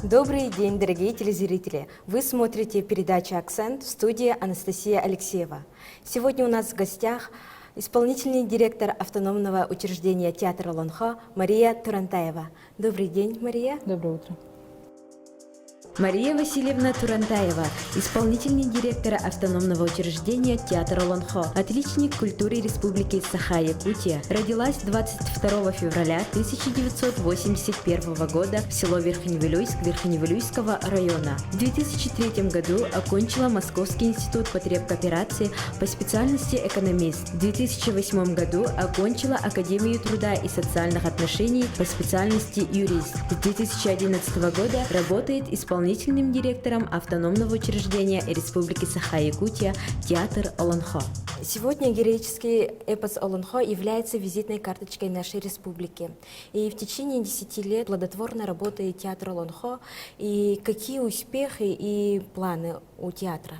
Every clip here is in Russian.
Добрый день, дорогие телезрители! Вы смотрите передачу «Акцент» в студии Анастасия Алексеева. Сегодня у нас в гостях исполнительный директор автономного учреждения театра Олонхо Мария Турантаева. Добрый день, Мария. Доброе утро. Мария Васильевна Турантаева, исполнительный директор автономного учреждения театра Олонхо, отличник культуры Республики Саха-Якутия, родилась 22 февраля 1981 года в село Верхневилюйск Верхневилюйского района. В 2003 году окончила Московский институт потребкооперации по специальности экономист. В 2008 году окончила Академию труда и социальных отношений по специальности юрист. С 2011 года работает исполнительным директором автономного учреждения Республики Саха-Якутия театр Олонхо. Сегодня героический эпос Олонхо является визитной карточкой нашей республики. И в течение 10 лет плодотворно работает театр Олонхо. И какие успехи и планы у театра?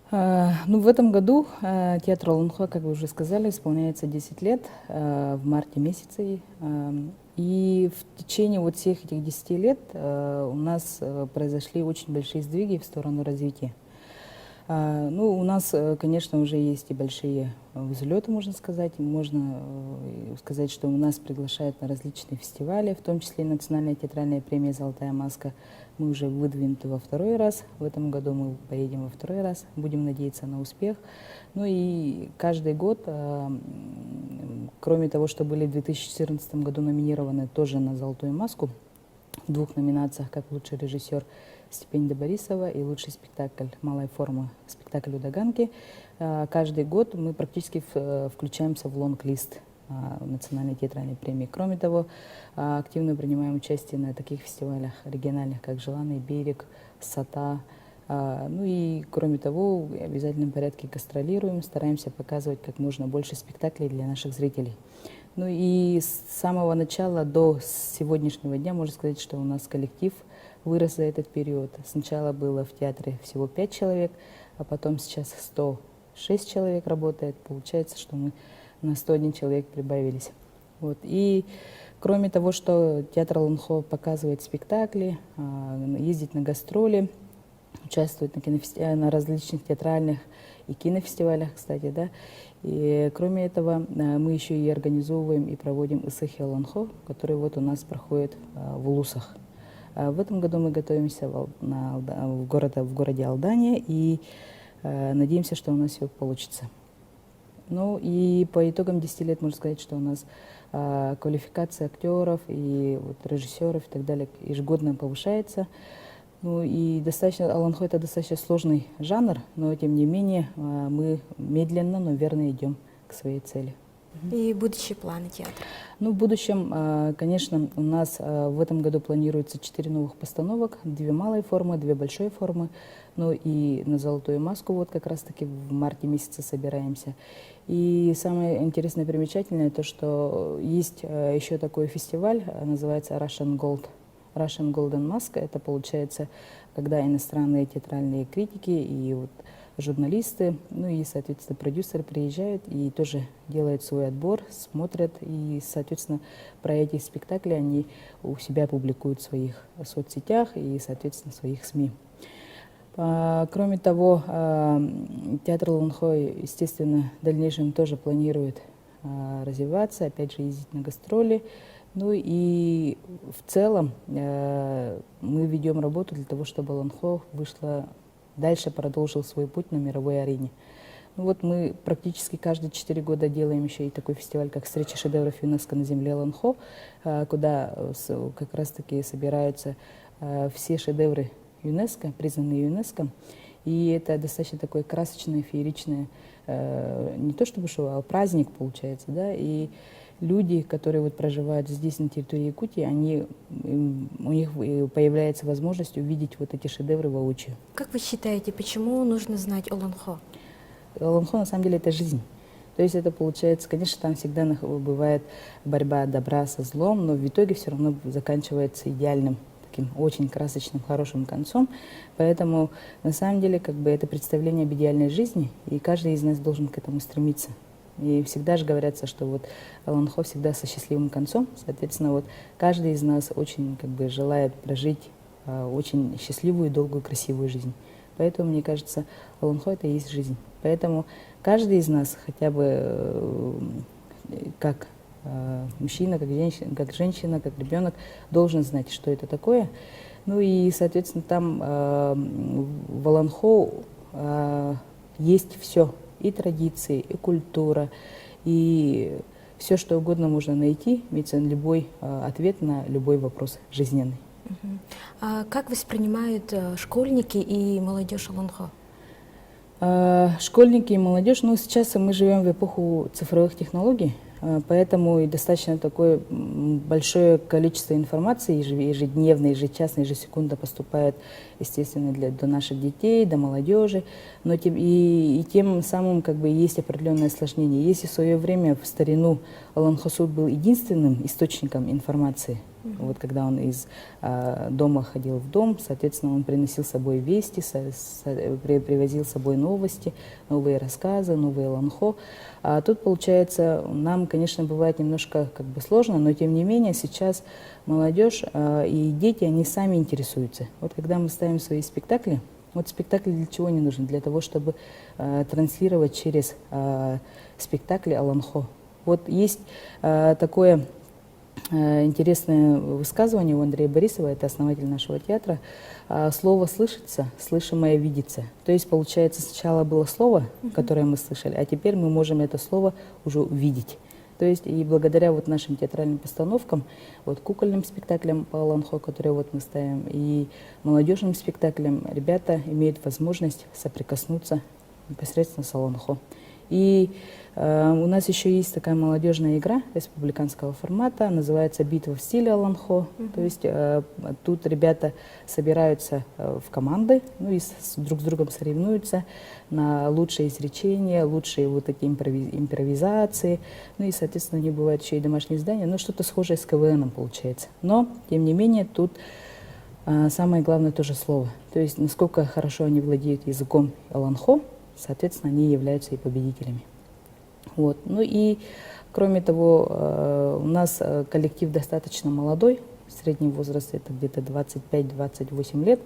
В этом году театр Олонхо, как вы уже сказали, исполняется 10 лет в марте месяце. И в течение вот всех этих 10 лет у нас произошли очень большие сдвиги в сторону развития. У нас, конечно, уже есть и большие взлеты, можно сказать. Можно сказать, что у нас приглашают на различные фестивали, в том числе и Национальная театральная премия «Золотая маска». Мы уже выдвинуты во второй раз. В этом году мы поедем во второй раз. Будем надеяться на успех. И каждый год, кроме того, что были в 2014 году номинированы тоже на «Золотую маску», в 2 номинациях, как лучший режиссер Степень Борисова и лучший спектакль «Малая форма» спектакль «Удаганки», каждый год мы практически включаемся в лонг-лист Национальной театральной премии. Кроме того, активно принимаем участие на таких фестивалях региональных, как «Желанный берег», «Сата». И кроме того, в обязательном порядке гастролируем, стараемся показывать как можно больше спектаклей для наших зрителей. И с самого начала до сегодняшнего дня можно сказать, что у нас коллектив вырос за этот период. Сначала было в театре всего 5 человек, а потом сейчас 106 человек работает. Получается, что мы на 101 человек прибавились. И кроме того, что театр Олонхо показывает спектакли, ездит на гастроли, участвует на различных театральных и кинофестивалях, кстати, да. И кроме этого, мы еще и организовываем и проводим ИСЭХи Олонхо, который у нас проходит в Улусах. В этом году мы готовимся в городе Алдане и надеемся, что у нас все получится. И по итогам 10 лет можно сказать, что у нас квалификация актеров и режиссеров и так далее ежегодно повышается. И Олонхо — это достаточно сложный жанр, но тем не менее мы медленно, но верно идем к своей цели. И будущие планы театра? В будущем, конечно, у нас в этом году планируется 4 новых постановок, 2 малые формы, 2 большие формы. И на «Золотую маску» как раз-таки в марте месяце собираемся. И самое интересное и примечательное то, что есть еще такой фестиваль, называется Russian Golden Mask. Это получается, когда иностранные театральные критики и журналисты, и, соответственно, продюсеры приезжают и тоже делают свой отбор, смотрят, и, соответственно, про эти спектакли они у себя публикуют в своих соцсетях и, соответственно, в своих СМИ. Кроме того, театр Олонхо, естественно, в дальнейшем тоже планирует развиваться, опять же, ездить на гастроли. И в целом мы ведем работу для того, чтобы Олонхо дальше продолжил свой путь на мировой арене. Мы практически каждые 4 года делаем еще и такой фестиваль, как «Встреча шедевров ЮНЕСКО на земле Олонхо», куда как раз-таки собираются все шедевры ЮНЕСКО, признанные ЮНЕСКО. И это достаточно такое красочное, фееричное, не то чтобы шоу, а праздник получается, да. И люди, которые проживают здесь, на территории Якутии, у них появляется возможность увидеть эти шедевры воочию. Как вы считаете, почему нужно знать Олонхо? Олонхо, на самом деле, это жизнь. То есть это получается, конечно, там всегда бывает борьба добра со злом, но в итоге все равно заканчивается идеальным, таким очень красочным, хорошим концом. Поэтому, на самом деле, это представление об идеальной жизни, и каждый из нас должен к этому стремиться. И всегда же говорится, что вот Аланхо всегда со счастливым концом. Соответственно, вот каждый из нас очень как бы желает прожить очень счастливую, долгую, красивую жизнь. Поэтому, мне кажется, Аланхо — это и есть жизнь. Поэтому каждый из нас хотя бы как мужчина, как женщина, как ребенок должен знать, что это такое. Ну и, соответственно, там в Аланхо есть все, и традиции, и культура, и все, что угодно можно найти, имеется любой ответ на любой вопрос жизненный. А как воспринимают школьники и молодежь Аланхо? Школьники и молодежь, ну сейчас мы живем в эпоху цифровых технологий, поэтому и достаточно такое большое количество информации ежедневно, ежечасно, ежесекундно поступает, естественно, до наших детей, до молодежи, но тем самым как бы есть определенное осложнение. Если в свое время, в старину, Аланхо суд был единственным источником информации, вот когда он из дома ходил в дом, соответственно, он приносил с собой вести, привозил с собой новости, новые рассказы, новые Аланхо. А тут, получается, нам, конечно, бывает немножко как бы сложно, но тем не менее сейчас молодежь и дети, они сами интересуются. Вот когда мы ставим свои спектакли, вот спектакль для чего не нужен? Для того, чтобы транслировать через спектакли Аланхо. Вот есть такое интересное высказывание у Андрея Борисова, это основатель нашего театра. Слово слышится, слышимое видится. То есть, получается, сначала было слово, которое мы слышали, а теперь мы можем это слово уже увидеть. То есть, и благодаря вот нашим театральным постановкам, вот кукольным спектаклям по Аланхо, которые вот мы ставим, и молодежным спектаклям, ребята имеют возможность соприкоснуться непосредственно с Аланхо. И у нас еще есть такая молодежная игра республиканского формата, называется «Битва в стиле Аланхо». То есть тут ребята собираются в команды, ну и друг с другом соревнуются на лучшие изречения, лучшие вот такие импровизации. Ну и, соответственно, у них бывают еще и домашние задания, но что-то схожее с КВНом получается. Но, тем не менее, тут самое главное тоже слово. То есть насколько хорошо они владеют языком Аланхо, соответственно, они являются и победителями. Вот. Ну и, кроме того, у нас коллектив достаточно молодой, средний возраст это где-то 25-28 лет,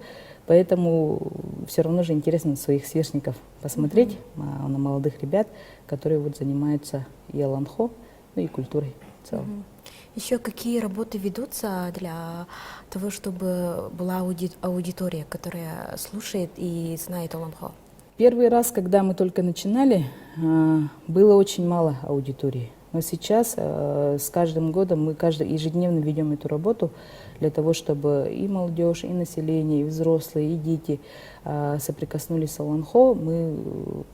поэтому все равно же интересно на своих сверстников посмотреть, на молодых ребят, которые вот занимаются и Аланхо, ну и культурой в целом. Еще какие работы ведутся для того, чтобы была аудитория, которая слушает и знает Аланхо? Первый раз, когда мы только начинали, было очень мало аудитории. Но сейчас с каждым годом мы ежедневно ведем эту работу для того, чтобы и молодежь, и население, и взрослые, и дети соприкоснулись с Аланхо. Мы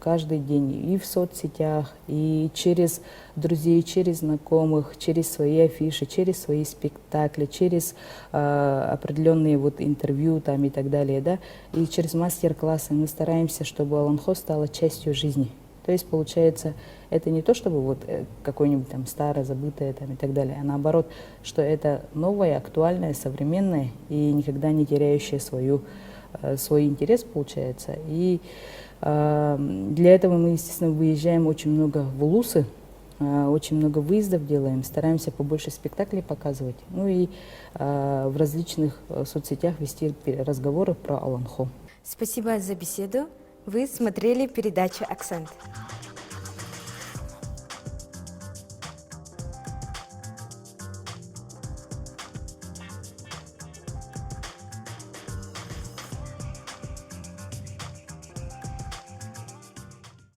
каждый день и в соцсетях, и через друзей, через знакомых, через свои афиши, через свои спектакли, через определенные вот интервью там и так далее, да, и через мастер-классы мы стараемся, чтобы Аланхо стала частью жизни. То есть, получается, это не то, чтобы вот какое-нибудь там старое, забытое там и так далее, а наоборот, что это новое, актуальное, современное и никогда не теряющее свой интерес, получается. И для этого мы, естественно, выезжаем очень много в улусы, очень много выездов делаем, стараемся побольше спектаклей показывать, ну и в различных соцсетях вести разговоры про Аланхо. Спасибо за беседу. Вы смотрели передачу «Акцент».